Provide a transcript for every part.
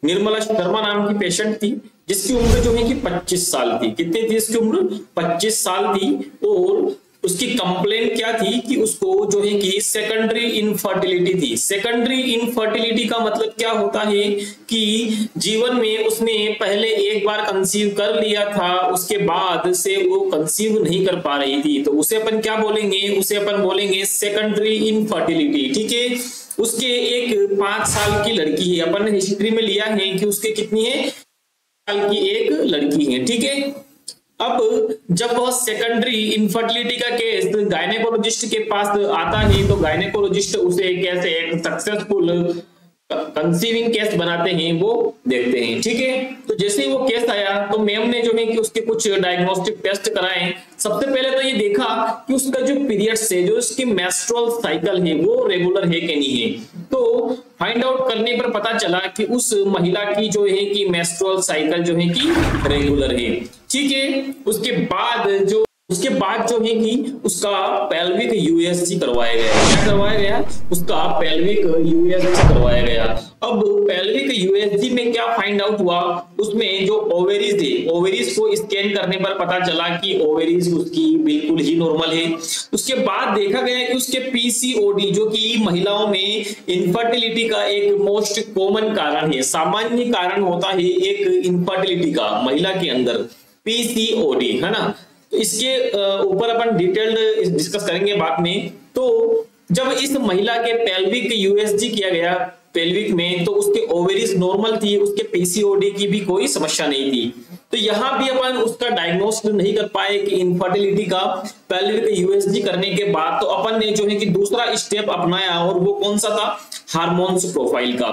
निर्मला शर्मा नाम की पेशेंट थी, जिसकी उम्र जो है कि 25 साल थी। कितनी थी इसकी उम्र? 25 साल थी। और उसकी कंप्लेंट क्या थी कि उसको जो है कि सेकेंडरी इनफर्टिलिटी थी। सेकेंडरी इनफर्टिलिटी का मतलब क्या होता है कि जीवन में उसने पहले एक बार कंसीव कर लिया था, उसके बाद से वो कंसीव नहीं कर पा रही थी, तो उसे अपन क्या बोलेंगे? उसे अपन बोलेंगे सेकेंडरी इनफर्टिलिटी। ठीक है, उसके एक 5 साल की लड़की है, अपन ने हिस्ट्री में लिया है कि उसके कितनी है, साल की एक लड़की है। ठीक है, अब जब वह सेकेंडरी इनफर्टिलिटी का केस गायनेकोलॉजिस्ट के पास आता है, तो गायनेकोलॉजिस्ट उसे कैसे एक सक्सेसफुल कंसीविंग केस बनाते हैं वो देखते हैं। ठीक है, तो जैसे ही वो केस आया तो मैम ने जो है कि उसके कुछ डायग्नोस्टिक टेस्ट कराए। सबसे पहले तो ये देखा कि उसका जो पीरियड्स है, जो उसकी मेंस्ट्रुअल साइकिल है, वो रेगुलर है कि नहीं है। तो फाइंड आउट करने पर पता चला कि उस महिला की जो है कि मेंस्ट्रुअल साइकिल जो है कि रेगुलर है। ठीक है, उसके बाद जो है कि उसका पेल्विक यूएसजी करवाया गया। क्या करवाया गया? उसका पेल्विक यूएसजी करवाया गया। अब पेल्विक यूएसजी में क्या फाइंड आउट हुआ? उसमें जो ओवेरीज थे, ओवेरीज को स्कैन करने पर पता चला कि ओवेरीज उसकी बिल्कुल ही नॉर्मल है। उसके बाद देखा गया कि उसके पीसीओडी, जो कि महिलाओं में इनफर्टिलिटी का एक मोस्ट कॉमन कारण है, सामान्य कारण होता है एक इनफर्टिलिटी का महिला के अंदर, पीसीओडी, है ना। तो इसके ऊपर अपन डिटेल्ड डिस्कस करेंगे बाद में। तो जब इस महिला के पेल्विक यूएसजी किया गया पेल्विक में, तो उसके ओवेरीज नॉर्मल थी, उसके पीसीओडी की भी कोई समस्या नहीं थी। तो यहां भी अपन उसका डायग्नोस नहीं कर पाए कि इनफर्टिलिटी का पेल्विक यूएसजी करने के बाद। तो अपन ने जो है कि दूसरा स्टेप अपनाया, और वो कौन सा था? हार्मोन्स प्रोफाइल का।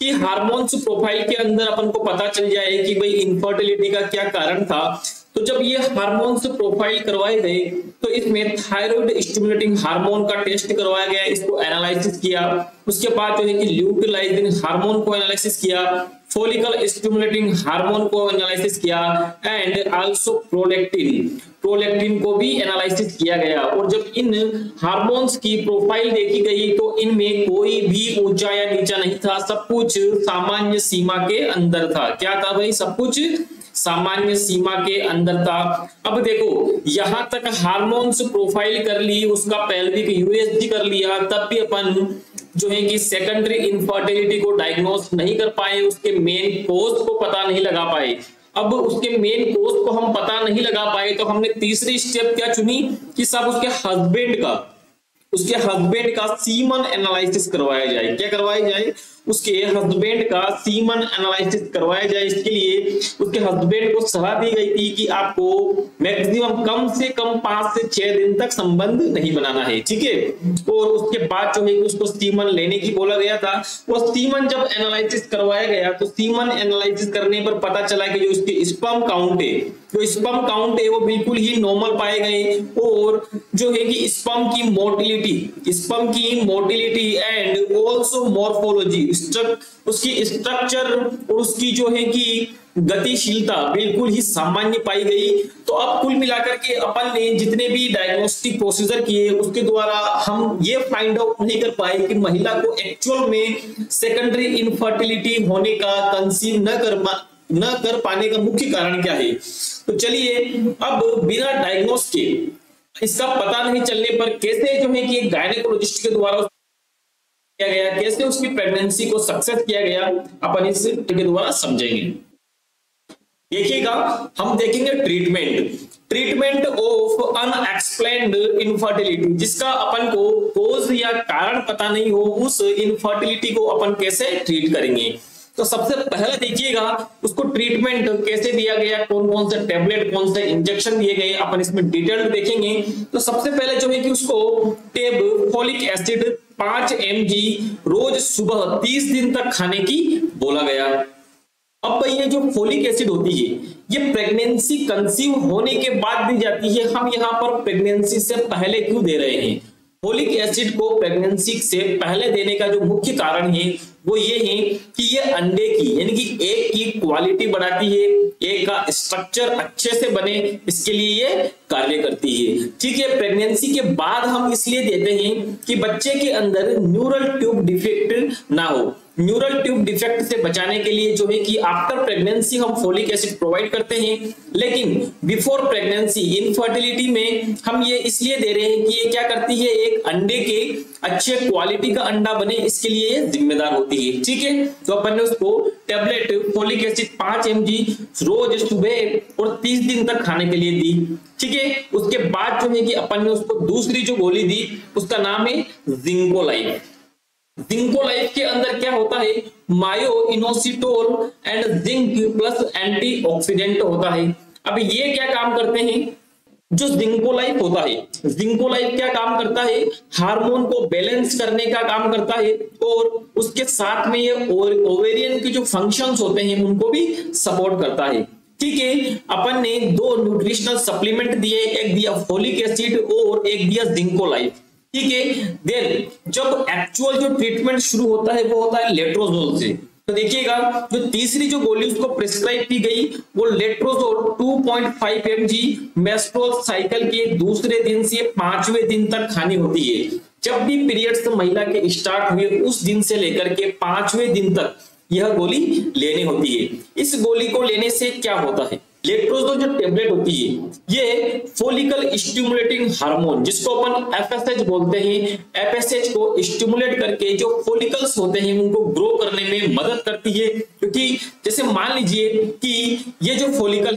कि हार्मोन्स प्रोफाइल के अंदर अपन को पता चल जाए कि भाई इनफर्टिलिटी का क्या कारण था। तो जब ये हार्मोन्स प्रोफाइल करवाए गए, तो इसमें थायराइड स्टिमुलेटिंग हार्मोन का टेस्ट करवाया गया, इसको एनालिसिस किया। उसके बाद जो है कि ल्यूटिलाइजिंग हार्मोन को एनालिसिस किया, फोलिकल स्टिमुलेटिंग हार्मोन को एनालिसिस किया, एंड आल्सो प्रोलैक्टिन को भी एनालिसिस किया गया। और जब इन हार्मोन्स की प्रोफाइल देखी गई, तो इनमें कोई भी ऊंचा या नीचा नहीं था, सब कुछ सामान्य सीमा के अंदर था। क्या था भाई? सब कुछ सामान्य सीमा के अंदर था। अब देखो, यहां तक हार्मोन्स प्रोफाइल कर ली, उसका पेल्विक यूएसजी कर लिया, तब भी अपन जो है कि सेकेंडरी इनफर्टिलिटी को डायग्नोस नहीं कर पाए, उसके मेन कोज को पता नहीं लगा पाए। अब उसके मेन कोज को हम पता नहीं लगा पाए, तो हमने तीसरी स्टेप क्या चुनी कि सब उसके हस्बैंड का सीमन एनालिसिस करवाया जाए। क्या करवाया जाए? उसके हस्बैंड का सीमन एनालिसिस करवाया जाए। इसके लिए उसके हस्बैंड को सलाह दी गई थी कि आपको मैक्सिमम कम से कम 5 से 6 दिन तक संबंध नहीं बनाना है। ठीक है, और उसके बाद जो है उसको सीमन लेने की बोला गया था। वो सीमन जब एनालिसिस करवाया गया, तो सीमन एनालिसिस करने पर पता चला कि जो उसके स्पर्म काउंट है, वो बिल्कुल ही नॉर्मल पाए गए। और जो है कि स्पर्म की मोटिलिटी एंड ऑल्सो मॉर्फोलॉजी, उसकी स्ट्रक्चर और उसकी जो है कि गतिशीलता बिल्कुल ही सामान्य पाई गई। तो अब कुल मिलाकर के अपन ने जितने भी डायग्नोस्टिक प्रोसीजर किए, उसके द्वारा हम ये फाइंड आउट नहीं कर पाए कि महिला को एक्चुअल में सेकेंडरी इनफर्टिलिटी होने का, कंसीव न कर पाने का मुख्य कारण क्या है। तो चलिए, अब बिना डायग्नोस के, इसका पता नहीं चलने पर कैसे जो है कि एक गायनेकोलॉजिस्ट के द्वारा किया गया, कैसे उसकी प्रेगनेंसी को सक्सेस किया गया, अपन इस के द्वारा समझेंगे। देखिएगा, हम देखेंगे ट्रीटमेंट ऑफ अनएक्सप्लेन्ड इनफर्टिलिटी, जिसका अपन को कोज या कारण पता नहीं हो, उस इनफर्टिलिटी को अपन कैसे ट्रीट करेंगे। तो सबसे पहले देखिएगा उसको ट्रीटमेंट कैसे दिया गया, कौन कौन से टेबलेट, कौन से इंजेक्शन दिए गए, अपन इसमें डिटेल देखेंगे। तो सबसे पहले जो है कि उसको टेब फॉलिक एसिड 5 mg रोज सुबह 30 दिन तक खाने की बोला गया। अब ये जो फोलिक एसिड होती है, ये प्रेगनेंसी कंसीव होने के बाद दी जाती है। हम यहाँ पर प्रेगनेंसी से पहले क्यों दे रहे हैं? फोलिक एसिड को प्रेगनेंसी से पहले देने का जो मुख्य कारण है वो ये है कि ये अंडे की, यानी कि एग की क्वालिटी बढ़ाती है, एग का स्ट्रक्चर अच्छे से बने, इसके लिए ये कार्य करती है। ठीक है, प्रेगनेंसी के बाद हम इसलिए देते हैं कि बच्चे के अंदर न्यूरल ट्यूब डिफेक्ट ना हो। न्यूरल ट्यूब डिफेक्ट से बचाने के लिए जो है कि आफ्टर प्रेगनेंसी हम फोलिक एसिड प्रोवाइड करते हैं, लेकिन बिफोर प्रेगनेंसी इनफर्टिलिटी में हम ये इसलिए दे रहे हैं कि ये क्या करती है, एक अंडे के अच्छे क्वालिटी का अंडा बने इसके लिए ये जिम्मेदार होती है। ठीक है, तो अपन ने उसको टेबलेट फोलिक एसिड 5 mg रोज सुबह और 30 दिन तक खाने के लिए दी। ठीक है, उसके बाद जो है कि अपन ने उसको दूसरी जो गोली दी उसका नाम है जिंको लाइफ। जिंको लाइफ के अंदर क्या होता है, myo inositol and zinc plus antioxidant होता है। अब ये क्या काम करते हैं, जो जिंको लाइफ होता है, जिंको लाइफ क्या काम करता है, हार्मोन को बैलेंस करने का काम करता है और उसके साथ में ये ओवेरियन के जो फंक्शंस होते हैं उनको भी सपोर्ट करता है। ठीक है, अपन ने 2 न्यूट्रिशनल सप्लीमेंट दिए, एक दिया फोलिक एसिड और एक दिया जिंको लाइफ। ठीक है, देन जब एक्चुअल जो ट्रीटमेंट शुरू होता है वो होता है लेट्रोजोल से। तो देखिएगा जो तीसरी जो गोली उसको प्रिस्क्राइब की गई वो लेट्रोजोल 2.5 mg मेस्ट्रुअल साइकिल के दूसरे दिन से 5वें दिन तक खानी होती है। जब भी पीरियड्स महिला के स्टार्ट हुए उस दिन से लेकर के 5वें दिन तक यह गोली लेनी होती है। इस गोली को लेने से क्या होता है, लेट्रोजोल जो टेबलेट होती है ये फोलिकल स्टिमुलेटिंग हार्मोन जिसको अपन एफएसएच बोलते हैं, एफएसएच को स्टिमुलेट करके जो फोलिकल्स होते हैं उनको ग्रो करने में मदद करती है। क्योंकि जैसे मान लीजिए कि ये जो फोलिकल,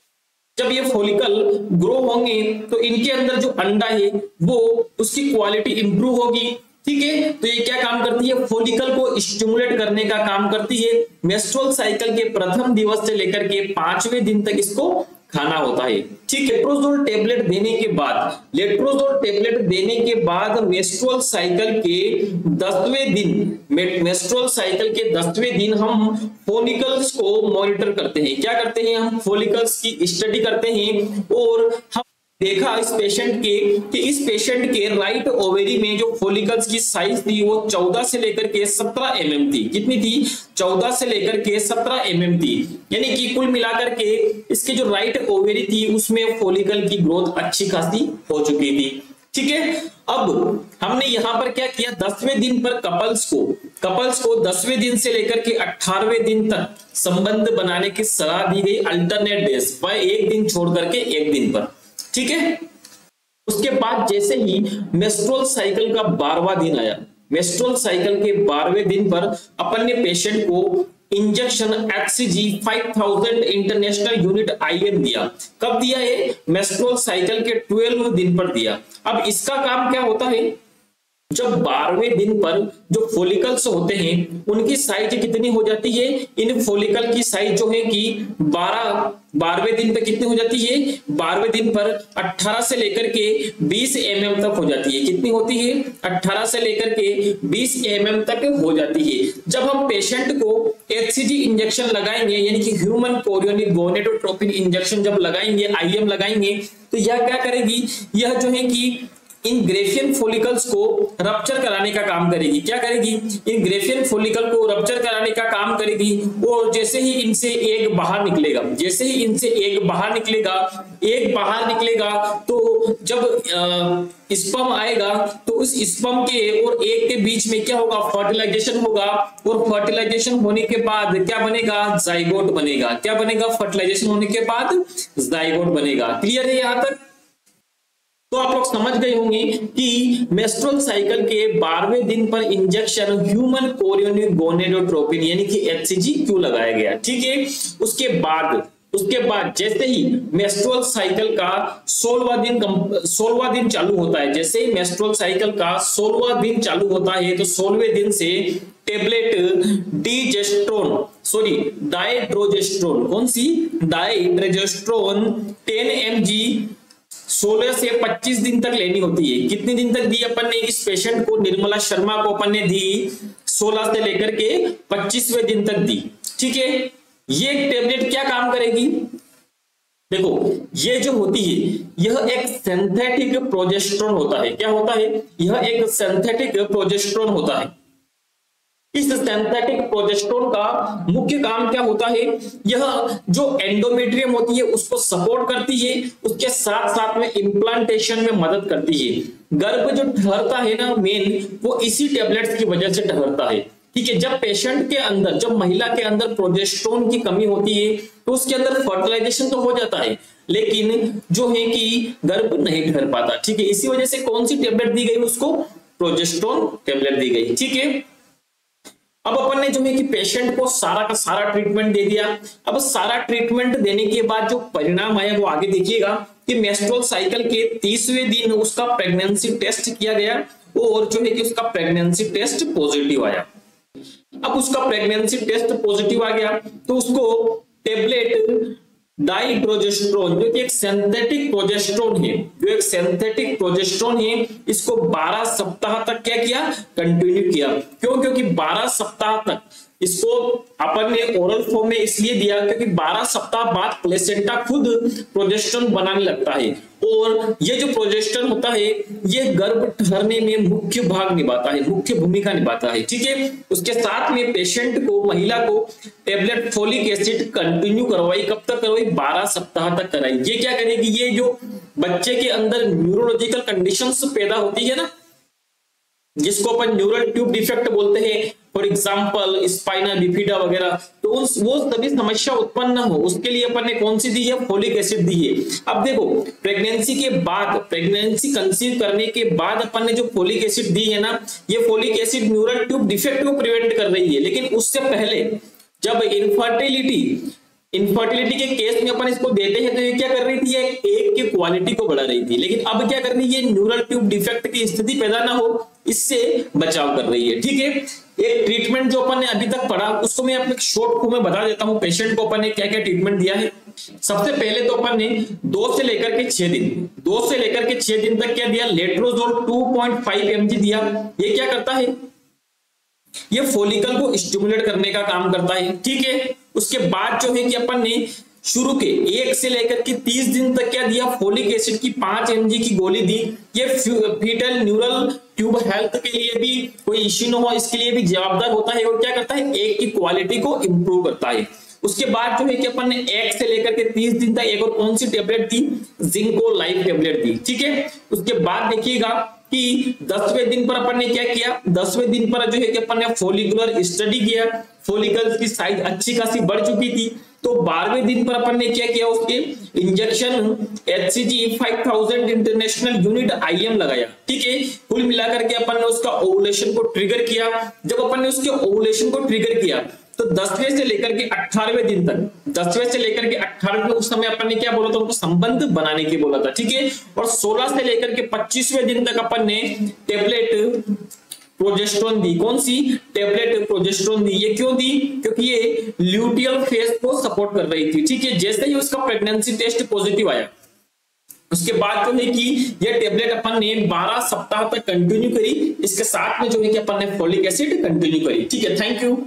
जब ये फोलिकल ग्रो होंगे तो इनके अंदर जो अंडा है वो उसकी क्वालिटी इंप्रूव होगी। ठीक है, तो ये क्या काम करती है, फोलिकल को स्टिमुलेट करने का काम करती है। मेंस्ट्रुअल साइकिल के प्रथम दिवस से लेकर के 5वें दिन तक इसको खाना होता है। ठीक है, लेट्रोजोल टेबलेट देने के बाद, लेट्रोजोल टेबलेट देने के बाद मेंस्ट्रुअल साइकिल के 10वें दिन, मेंस्ट्रुअल साइकिल के 10वें दिन हम फोलिकल्स को मॉनिटर करते हैं। क्या करते हैं, हम फोलिकल्स की स्टडी करते हैं और हम देखा इस पेशेंट के कि इस पेशेंट के राइट ओवेरी में जो फोलिकल्स की साइज थी वो 14 से लेकर के 17 mm थी। कितनी थी, 14 से लेकर के 17 mm थी। यानी कि कुल मिलाकर के इसके जो राइट ओवेरी थी उसमें फोलिकल की ग्रोथ अच्छी खासी हो चुकी थी। ठीक है, अब हमने यहां पर क्या किया, 10वें दिन पर कपल्स को 10वें दिन से लेकर के 18वें दिन तक संबंध बनाने की सलाह दी गई अल्टरनेट डेज, वह एक दिन छोड़ करके एक दिन पर। ठीक है, उसके बाद जैसे ही मेंस्ट्रुअल साइकिल का 12वां दिन आया, मेंस्ट्रुअल साइकिल के 12वें दिन पर अपन ने पेशेंट को injection HCG 5000 international unit IM दिया। कब दिया है, मेंस्ट्रुअल साइकिल के 12वें दिन पर दिया। अब इसका काम क्या होता है, जब 12वें दिन पर जो फोलिकल्स होते हैं उनकी साइज कितनी हो जाती है, इन फोलिकल की साइज जो है कि 12वें दिन पर कितनी हो जाती है, 12वें दिन पर 18 से लेकर के 20 mm तक हो जाती है। कितनी होती है, 18 से लेकर के 20 mm तक हो जाती है। जब हम पेशेंट को HCG इंजेक्शन लगाएंगे यानी कि ह्यूमन कोरियोनिक गोनेडोट्रोपिन इंजेक्शन जब लगाएंगे, IM लगाएंगे, तो यह क्या करेगी, यह जो है कि इन ग्रेफियन फोलिकल्स को रप्चर कराने का काम करेगी। क्या करेगी, इन ग्रेफियन फोलिकल को रप्चर कराने का काम करेगी। और जैसे ही इनसे एक बाहर निकलेगा, जैसे ही इनसे एक बाहर निकलेगा तो जब स्पर्म आएगा तो उस स्पर्म के और एक के बीच में क्या होगा, फर्टिलाइजेशन होगा। और फर्टिलाइजेशन होने के बाद क्या बनेगा, जाइगोट बनेगा। क्या बनेगा, फर्टिलाइजेशन होने के बाद जाइगोट बनेगा। क्लियर है यहाँ तक? तो आप लोग समझ गए होंगे कि मेंस्ट्रुअल साइकिल के 12वें दिन पर इंजेक्शन ह्यूमन कोरियोनिक गोनेडोट्रोपिन यानी कि HCG क्यों लगाया गया। ठीक है, उसके बाद जैसे ही मेंस्ट्रुअल साइकिल का 16वां दिन चालू होता है, जैसे ही मेंस्ट्रुअल साइकिल का 16वां दिन चालू होता है तो 16वें दिन से टेबलेट डाइड्रोजेस्ट्रोन, कौन सी, डाइड्रोजेस्ट्रोन 10 mg 16 से 25 दिन तक लेनी होती है। कितने दिन तक दी अपन ने इस पेशेंट को, निर्मला शर्मा को अपन ने दी 16 से लेकर के 25वें दिन तक दी। ठीक है, ये टेबलेट क्या काम करेगी, देखो ये जो होती है यह एक सिंथेटिक प्रोजेस्टेरोन होता है। क्या होता है, यह एक सिंथेटिक प्रोजेस्टेरोन होता है। इस सिंथेटिक प्रोजेस्टेरोन का मुख्य काम क्या होता है, यह जो एंडोमेट्रियम होती है उसको सपोर्ट करती है, उसके साथ साथ में इम्प्लांटेशन में मदद करती है। गर्भ जो ठहरता है ना मेन, वो इसी टेबलेट्स की वजह से ठहरता है। ठीक है, जब पेशेंट के अंदर, जब महिला के अंदर प्रोजेस्टेरोन की कमी होती है तो उसके अंदर फर्टिलाइजेशन तो हो जाता है, लेकिन जो है कि गर्भ नहीं ठहर पाता। ठीक है, इसी वजह से कौन सी टेबलेट दी गई उसको? प्रोजेस्टेरोन टेबलेट दी गई। ठीक है, अब अपन ने जो है कि पेशेंट को सारा का सारा ट्रीटमेंट दे दिया। अब सारा ट्रीटमेंट देने के बाद जो परिणाम आया वो आगे देखिएगा कि मेंस्ट्रुअल साइकिल के 30वें दिन उसका प्रेगनेंसी टेस्ट किया गया और जो है कि उसका प्रेगनेंसी टेस्ट पॉजिटिव आया। अब उसका प्रेगनेंसी टेस्ट पॉजिटिव आ गया तो उसको टेबलेट डाइप्रोजेस्टेरोन, जो कि एक सिंथेटिक प्रोजेस्टेरोन है, जो एक सिंथेटिक प्रोजेस्टेरोन है, इसको 12 सप्ताह तक क्या किया? कंटिन्यू किया। क्यों? क्योंकि 12 सप्ताह तक इसको अपन ने ओरल फॉर्म में इसलिए दिया क्योंकि 12 सप्ताह बाद प्लेसेंटा खुद प्रोजेस्टेरोन बनाने लगता है और ये जो प्रोजेस्टेरोन होता है ये गर्भ ठहरने में मुख्य भाग निभाता है, मुख्य भूमिका निभाता है। ठीक है, उसके साथ में पेशेंट को, महिला को टेबलेट फोलिक एसिड कंटिन्यू करवाई। कब तक करवाई? 12 सप्ताह तक कराई। ये क्या करेगी? ये जो बच्चे के अंदर न्यूरोलॉजिकल कंडीशंस पैदा होती है ना, जिसको अपन न्यूरल ट्यूब डिफेक्ट बोलते हैं, फॉर एग्जांपल स्पाइना बिफिडा वगैरह, तो वो सभी समस्या उत्पन्न हो उसके लिए अपन ने कौन सी दी है? फोलिक एसिड दी है। अब देखो, प्रेगनेंसी के बाद, प्रेगनेंसी कंसीव करने के बाद अपन ने जो फोलिक एसिड दी है ना, ये folic acid neural tube defect को प्रिवेंट कर रही है। लेकिन उससे पहले जब इनफर्टिलिटी के केस में अपन इसको देते हैं तो ये क्या कर रही थी? एक की क्वालिटी को बढ़ा रही थी। लेकिन अब क्या कर रही है? न्यूरल ट्यूब डिफेक्ट की स्थिति पैदा ना हो इससे बचाव कर रही है। ठीक है, एक ट्रीटमेंट जो अपन ने अभी तक पढ़ा उसको मैं अपने शॉर्ट फॉर्म में बता देता हूं। पेशेंट को अपन ने क्या क्या ट्रीटमेंट दिया है। सबसे पहले तो अपन ने 2 से लेकर के 6 दिन तक क्या दिया? लेट्रोजोल 2.5 mg दिया। ये क्या करता है? ये फोलिकल को स्टिमुलेट करने का काम करता है। ठीक है, उसके बाद जो है कि अपन ने शुरू के 1 से लेकर के 30 दिन तक क्या दिया? फोलिक एसिड की 5 mg की गोली दी। ये फीटल न्यूरल ट्यूब हेल्थ के लिए भी कोई इश्यू न हो इसके लिए भी जवाबदार होता है और क्या करता है? एक की क्वालिटी को इंप्रूव करता है। उसके बाद जो है कि अपन ने 1 से लेकर के 30 दिन तक एक और कौन सी टेबलेट दी? जिंको लाइफ टेबलेट दी। ठीक है, उसके बाद देखिएगा कि 10वें दिन पर अपन ने क्या किया? 10वें दिन पर जो है कि अपन ने फोलिकुलर स्टडी किया। फोलिकल्स की साइज अच्छी खासी बढ़ चुकी थी। तो 12वें दिन पर अपन ने क्या किया? उसके injection HCG 5000 international unit IM लगाया। ठीक है, कुल मिलाकर के अपन ने उसका ओवुलेशन को ट्रिगर किया। जब अपन ने उसके ओवुलेशन को ट्रिगर किया तो 10वें से लेकर के 18वें दिन तक, 10वें से लेकर के 18वें उस समय अपन ने क्या बोला था? उनको संबंध बनाने की बोला था। ठीक है, और 16 से लेकर के 25वें दिन तक अपन ने टेबलेट प्रोजेस्टेरोन दी। कौन सी? टेबलेट प्रोजेस्टेरोन दी। ये क्यों दी? क्योंकि ये ल्यूटियल फेज को सपोर्ट कर रही थी। ठीक है, जैसे ही उसका प्रेगनेंसी टेस्ट पॉजिटिव आया उसके बाद जो है कि ये टेबलेट अपन ने 12 सप्ताह तक कंटिन्यू करी। इसके साथ में जो है कि अपन ने फोलिक एसिड कंटिन्यू करी। ठीक है, थैंक यू।